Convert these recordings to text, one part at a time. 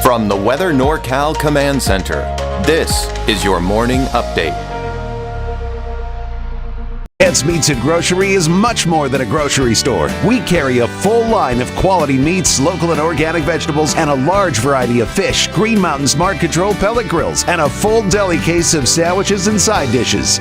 From the Weather NorCal Command Center, this is your morning update. Ed's Meats and Grocery is much more than a grocery store. We carry a full line of quality meats, local and organic vegetables, and a large variety of fish, Green Mountain Smart Control pellet grills, and a full deli case of sandwiches and side dishes.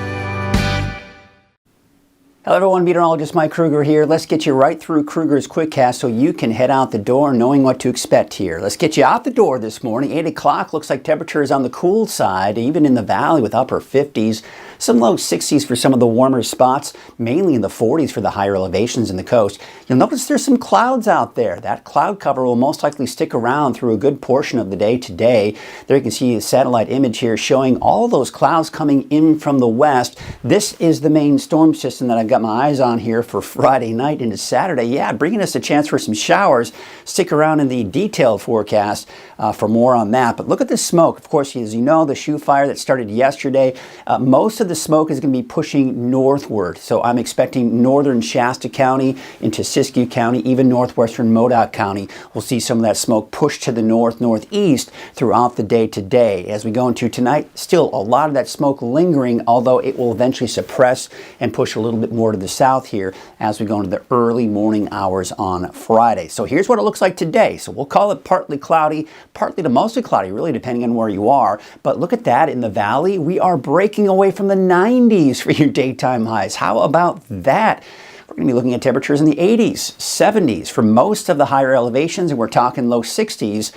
Hello everyone, meteorologist Mike Kruger here. Let's get you right through Kruger's Quickcast so you can head out the door knowing what to expect here. Let's get you out the door this morning. 8 o'clock looks like temperature is on the cool side, even in the valley with upper 50s. Some low 60s for some of the warmer spots, mainly in the 40s for the higher elevations in the coast. You'll notice there's some clouds out there. That cloud cover will most likely stick around through a good portion of the day today. There you can see a satellite image here showing all those clouds coming in from the west. This is the main storm system that I've got my eyes on here for Friday night into Saturday. Yeah, bringing us a chance for some showers. Stick around in the detailed forecast for more on that. But look at the smoke. Of course, as you know, the shoe fire that started yesterday, most of the smoke is going to be pushing northward. So I'm expecting northern Shasta County into Siskiyou County, even northwestern Modoc County. We'll see some of that smoke push to the northeast throughout the day today. As we go into tonight, still a lot of that smoke lingering, although it will eventually suppress and push a little bit more to the south here as we go into the early morning hours on Friday. So here's what it looks like today. So we'll call it partly cloudy, partly to mostly cloudy, really depending on where you are. But look at that in the valley. We are breaking away from the 90s for your daytime highs. How about that? We're going to be looking at temperatures in the 80s, 70s for most of the higher elevations, and we're talking low 60s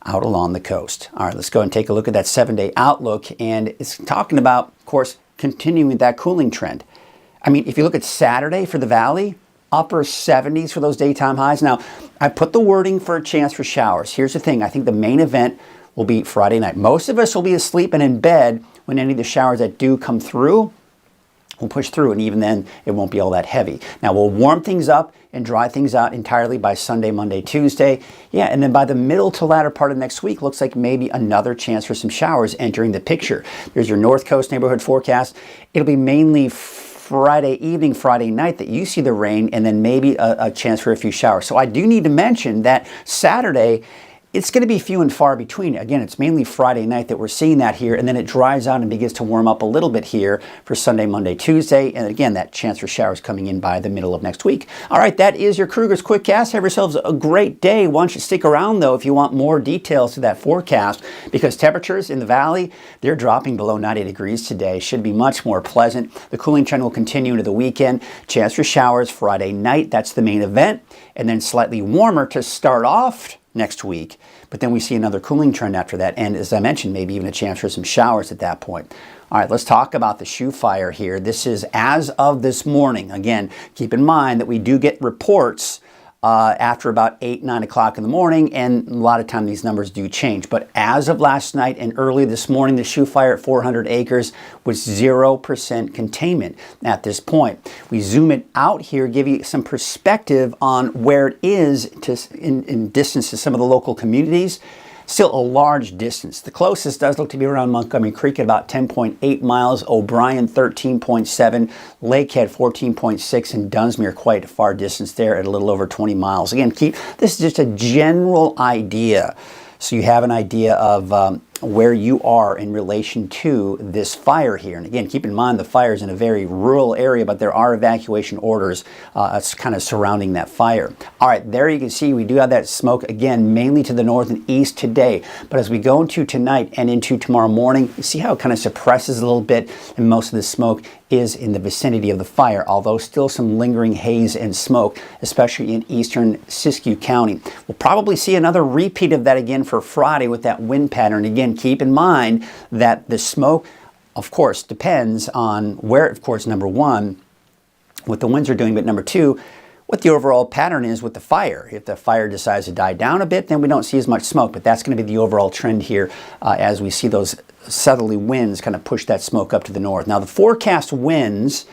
out along the coast. All right, let's go and take a look at that 7-day outlook, and it's talking about, of course, continuing that cooling trend. I mean, if you look at Saturday for the valley, upper 70s for those daytime highs. Now, I put the wording for a chance for showers. Here's the thing. I think the main event will be Friday night. Most of us will be asleep and in bed when any of the showers that do come through will push through, and even then it won't be all that heavy. Now we'll warm things up and dry things out entirely by Sunday, Monday, Tuesday. Yeah, and then by the middle to latter part of next week, looks like maybe another chance for some showers entering the picture. There's your North Coast neighborhood forecast. It'll be mainly Friday evening, Friday night that you see the rain, and then maybe a chance for a few showers. So I do need to mention that Saturday, it's going to be few and far between. Again, it's mainly Friday night that we're seeing that here, and then it dries out and begins to warm up a little bit here for Sunday, Monday, Tuesday, and again, that chance for showers coming in by the middle of next week. All right, that is your Kruger's Quickcast. Have yourselves a great day. Why don't you stick around, though, if you want more details to that forecast, because temperatures in the valley, they're dropping below 90 degrees today. Should be much more pleasant. The cooling trend will continue into the weekend. Chance for showers Friday night. That's the main event, and then slightly warmer to start off next week, but then we see another cooling trend after that, and as I mentioned, maybe even a chance for some showers at that point. All right, let's talk about the shoe fire here. This is as of this morning. Again, keep in mind that we do get reports after about 8, 9 o'clock in the morning, and a lot of time these numbers do change. But as of last night and early this morning, the shoe fire at 400 acres was 0% containment at this point. We zoom it out here, give you some perspective on where it is in distance to some of the local communities. Still a large distance. The closest does look to be around Montgomery Creek at about 10.8 miles, O'Brien 13.7, Lakehead 14.6, and Dunsmuir quite a far distance there at a little over 20 miles. Again, this is just a general idea, so you have an idea of where you are in relation to this fire here. And again, keep in mind the fire is in a very rural area, but there are evacuation orders kind of surrounding that fire. All right, there you can see we do have that smoke, again, mainly to the north and east today. But as we go into tonight and into tomorrow morning, you see how it kind of suppresses a little bit, and most of the smoke is in the vicinity of the fire, although still some lingering haze and smoke, especially in eastern Siskiyou County. We'll probably see another repeat of that again for Friday with that wind pattern. Again, keep in mind that the smoke, of course, depends on where, of course, number one, what the winds are doing, but number two, what the overall pattern is with the fire. If the fire decides to die down a bit, then we don't see as much smoke, but that's going to be the overall trend here as we see those southerly winds kind of push that smoke up to the north. Now, the forecast winds,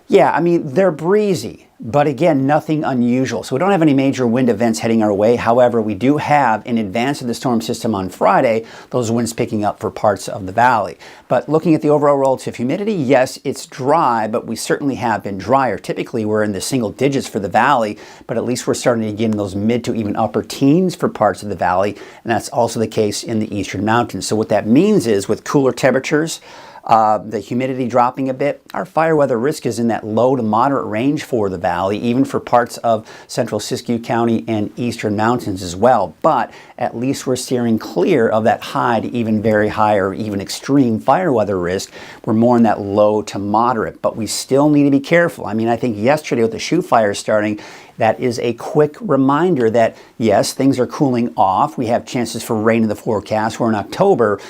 Yeah, I mean, they're breezy, but again, nothing unusual. So we don't have any major wind events heading our way. However, we do have, in advance of the storm system on Friday, those winds picking up for parts of the valley. But looking at the overall relative humidity, yes, it's dry, but we certainly have been drier. Typically, we're in the single digits for the valley, but at least we're starting to get in those mid to even upper teens for parts of the valley, and that's also the case in the eastern mountains. So what that means is, with cooler temperatures, the humidity dropping a bit, our fire weather risk is in that low to moderate range for the valley, even for parts of central Siskiyou County and eastern mountains as well. But at least we're steering clear of that high to even very high or even extreme fire weather risk. We're more in that low to moderate, but we still need to be careful. I mean, I think yesterday with the shoot fire starting, that is a quick reminder that yes, things are cooling off. We have chances for rain in the forecast. We're in October,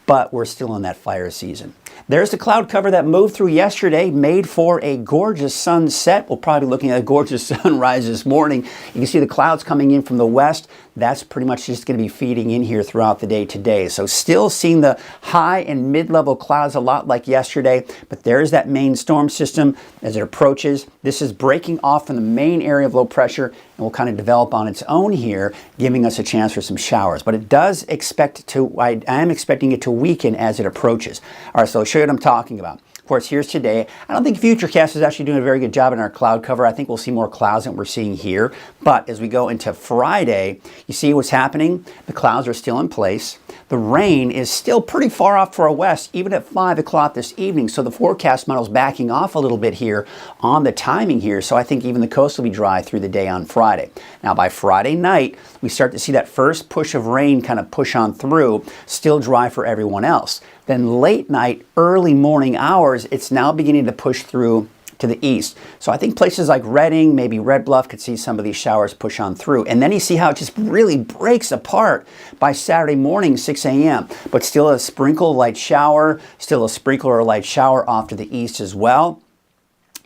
but we're still in that fire season. There's the cloud cover that moved through yesterday, made for a gorgeous sunset. We'll probably be looking at a gorgeous sunrise this morning. You can see the clouds coming in from the west. That's pretty much just going to be feeding in here throughout the day today. So still seeing the high and mid-level clouds a lot like yesterday, but there's that main storm system as it approaches. This is breaking off from the main area of low pressure and will kind of develop on its own here, giving us a chance for some showers. But it does expect to, I am expecting it to weaken as it approaches. All right, so I'll show you what I'm talking about. Of course, here's today. I don't think Futurecast is actually doing a very good job in our cloud cover. I think we'll see more clouds than we're seeing here. But as we go into Friday, you see what's happening? The clouds are still in place. The rain is still pretty far off to our west, even at 5 o'clock this evening. So the forecast model's backing off a little bit here on the timing here. So I think even the coast will be dry through the day on Friday. Now by Friday night, we start to see that first push of rain kind of push on through, still dry for everyone else. Then late night, early morning hours, it's now beginning to push through to the east. So I think places like Redding, maybe Red Bluff could see some of these showers push on through. And then you see how it just really breaks apart by Saturday morning, 6 a.m. But still a sprinkle light shower, still a sprinkle or light shower off to the east as well.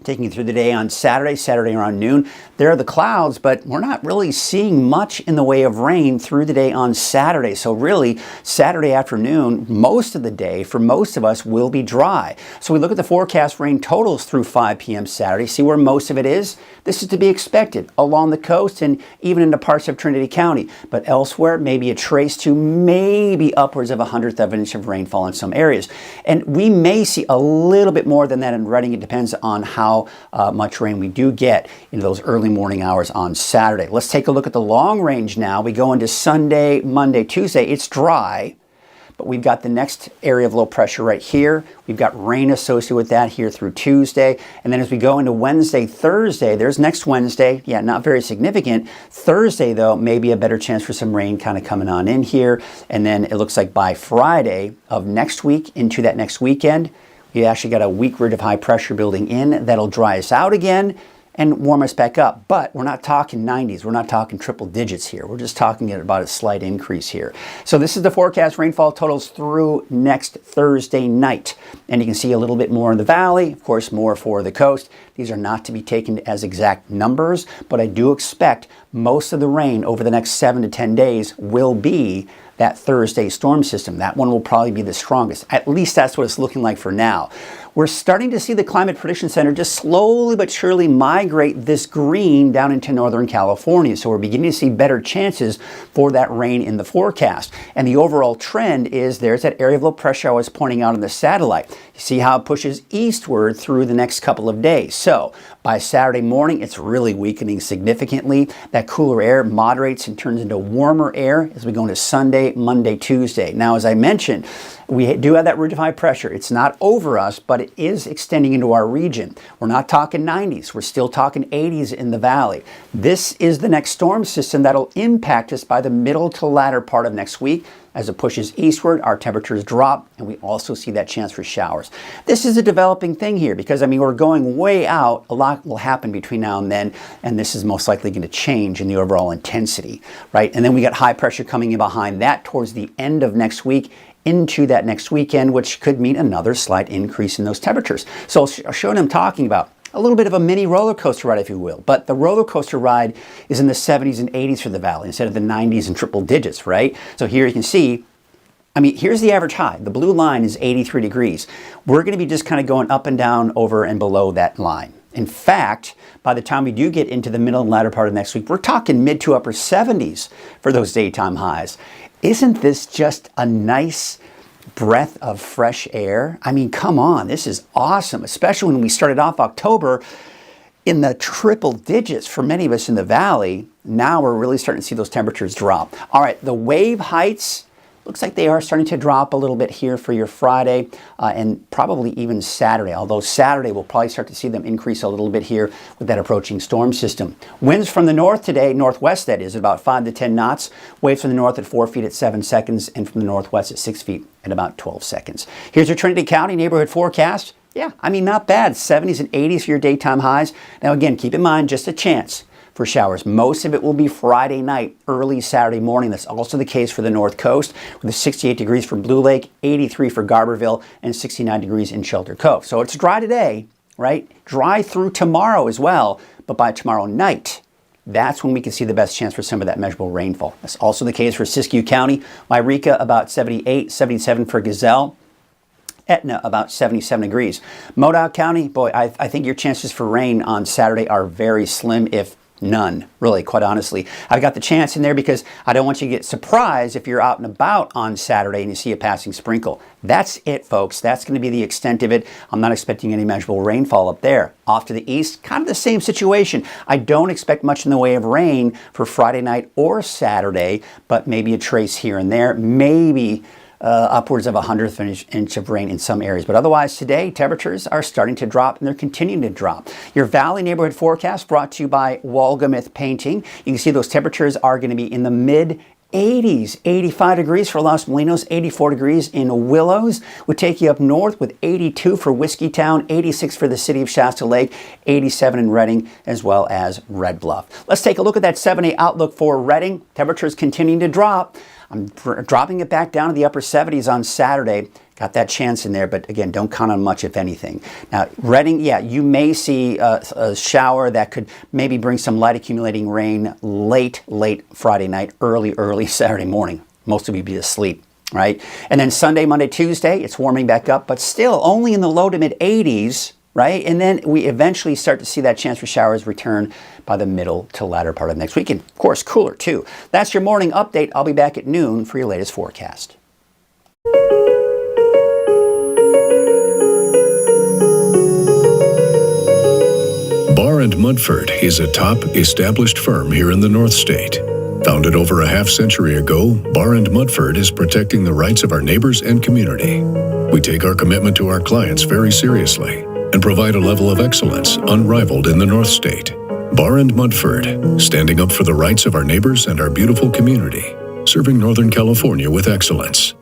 Taking you through the day on Saturday around noon. There are the clouds, but we're not really seeing much in the way of rain through the day on Saturday. So really, Saturday afternoon, most of the day, for most of us, will be dry. So we look at the forecast rain totals through 5 p.m. Saturday, see where most of it is. This is to be expected along the coast and even into parts of Trinity County. But elsewhere, maybe a trace to maybe upwards of 1/100th of an inch of rainfall in some areas. And we may see a little bit more than that in Redding. It depends on how much rain we do get in those early morning hours on Saturday. Let's take a look at the long range now. We go into Sunday, Monday, Tuesday. It's dry, but we've got the next area of low pressure right here. We've got rain associated with that here through Tuesday. And then as we go into Wednesday, Thursday, there's next Wednesday. Yeah, not very significant. Thursday, though, maybe a better chance for some rain kind of coming on in here. And then it looks like by Friday of next week into that next weekend, you actually got a weak ridge of high pressure building in that'll dry us out again and warm us back up. But we're not talking 90s. We're not talking triple digits here. We're just talking about a slight increase here. So this is the forecast rainfall totals through next Thursday night. And you can see a little bit more in the valley, of course, more for the coast. These are not to be taken as exact numbers, but I do expect most of the rain over the next 7 to 10 days will be that Thursday storm system. That one will probably be the strongest. At least that's what it's looking like for now. We're starting to see the Climate Prediction Center just slowly but surely migrate this green down into Northern California. So we're beginning to see better chances for that rain in the forecast. And the overall trend is there's that area of low pressure I was pointing out on the satellite. You see how it pushes eastward through the next couple of days. So by Saturday morning, it's really weakening significantly. That cooler air moderates and turns into warmer air as we go into Sunday, Monday, Tuesday. Now, as I mentioned, we do have that ridge of high pressure. It's not over us, but it is extending into our region. We're not talking 90s. We're still talking 80s in the valley. This is the next storm system that'll impact us by the middle to latter part of next week. As it pushes eastward, our temperatures drop, and we also see that chance for showers. This is a developing thing here because, I mean, we're going way out. A lot will happen between now and then, and this is most likely going to change in the overall intensity, right? And then we got high pressure coming in behind that towards the end of next week into that next weekend, which could mean another slight increase in those temperatures. So I'll show you what I'm talking about. A little bit of a mini roller coaster ride, if you will. But the roller coaster ride is in the 70s and 80s for the valley instead of the 90s and triple digits, right? So here you can see I mean, here's the average high. The blue line is 83 degrees. We're going to be just kind of going up and down, over and below that line. In fact, by the time we do get into the middle and latter part of next week, we're talking mid to upper 70s for those daytime highs. Isn't this just a nice breath of fresh air? I mean, come on, this is awesome, especially when we started off October in the triple digits for many of us in the valley. Now we're really starting to see those temperatures drop. All right, the wave heights, looks like they are starting to drop a little bit here for your Friday and probably even Saturday, although Saturday we'll probably start to see them increase a little bit here with that approaching storm system. Winds from the north today, northwest that is, at about 5 to 10 knots. Waves from the north at 4 feet at 7 seconds, and from the northwest at 6 feet at about 12 seconds. Here's your Trinity County neighborhood forecast. Yeah, I mean, not bad. 70s and 80s for your daytime highs. Now again, keep in mind, just a chance for showers. Most of it will be Friday night, early Saturday morning. That's also the case for the North Coast, with 68 degrees for Blue Lake, 83 for Garberville, and 69 degrees in Shelter Cove. So it's dry today, right? Dry through tomorrow as well, but by tomorrow night, that's when we can see the best chance for some of that measurable rainfall. That's also the case for Siskiyou County. Wairika, about 78, 77 for Gazelle. Etna, about 77 degrees. Modoc County, boy, I think your chances for rain on Saturday are very slim, if none, really, quite honestly. I've got the chance in there because I don't want you to get surprised if you're out and about on Saturday and you see a passing sprinkle. That's it, folks. That's going to be the extent of it. I'm not expecting any measurable rainfall up there. Off to the east, kind of the same situation. I don't expect much in the way of rain for Friday night or Saturday, but maybe a trace here and there, maybe upwards of a 100th inch of rain in some areas. But otherwise today, temperatures are starting to drop, and they're continuing to drop. Your Valley neighborhood forecast brought to you by Walgamith Painting. You can see those temperatures are going to be in the mid 80s, 85 degrees for Los Molinos, 84 degrees in Willows. Would take you up north with 82 for Whiskeytown, 86 for the city of Shasta Lake, 87 in Redding, as well as Red Bluff. Let's take a look at that 7-day outlook for Redding. Temperatures continuing to drop. I'm dropping it back down to the upper 70s on Saturday. Got that chance in there, but again, don't count on much, if anything. Now, Redding, yeah, you may see a shower that could maybe bring some light accumulating rain late Friday night, early Saturday morning. Most of you be asleep, right? And then Sunday, Monday, Tuesday, it's warming back up, but still only in the low to mid 80s, right? And then we eventually start to see that chance for showers return by the middle to latter part of next week. And of course, cooler too. That's your morning update. I'll be back at noon for your latest forecast. Barr & Mudford is a top established firm here in the North State. Founded over a half-century ago, Barr & Mudford is protecting the rights of our neighbors and community. We take our commitment to our clients very seriously and provide a level of excellence unrivaled in the North State. Barr & Mudford, standing up for the rights of our neighbors and our beautiful community, serving Northern California with excellence.